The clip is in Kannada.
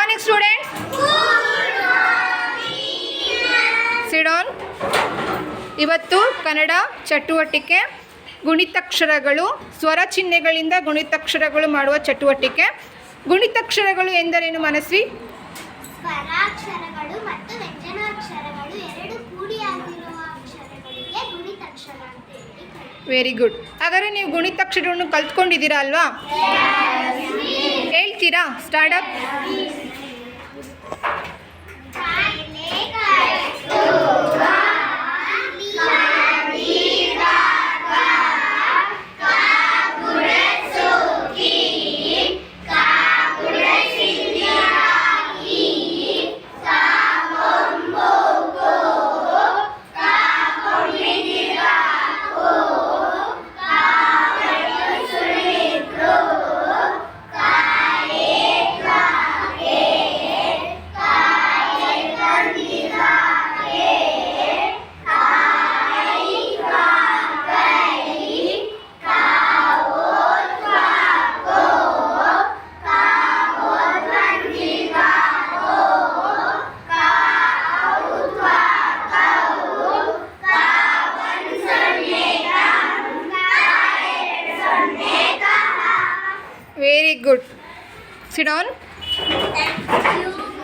Morning students. Sit down. ಇವತ್ತು ಕನ್ನಡ ಚಟುವಟಿಕೆ ಗುಣಿತಾಕ್ಷರಗಳು, ಸ್ವರ ಚಿಹ್ನೆಗಳಿಂದ ಗುಣಿತಾಕ್ಷರಗಳು ಮಾಡುವ ಚಟುವಟಿಕೆ. ಗುಣಿತಾಕ್ಷರಗಳು ಎಂದರೇನು ಮನಸ್ವಿ? ಸ್ವರಾಕ್ಷರಗಳು ಮತ್ತು ವ್ಯಂಜನಾಕ್ಷರಗಳು ಎರಡು ಕೂಡಿಯಾಗಿರುವ ಅಕ್ಷರಗಳಿಗೆ ಗುಣಿತಾಕ್ಷರ ಅಂತ ಹೇಳಿ ಕರೀತಾರೆ. Very good. ಹಾಗಾದರೆ ನೀವು ಗುಣಿತಾಕ್ಷರವನ್ನು ಕಲ್ತ್ಕೊಂಡಿದ್ದೀರಾ ಅಲ್ವಾ? ಹೇಳ್ತೀರಾ? Start up. Very good. Sit down. Thank you.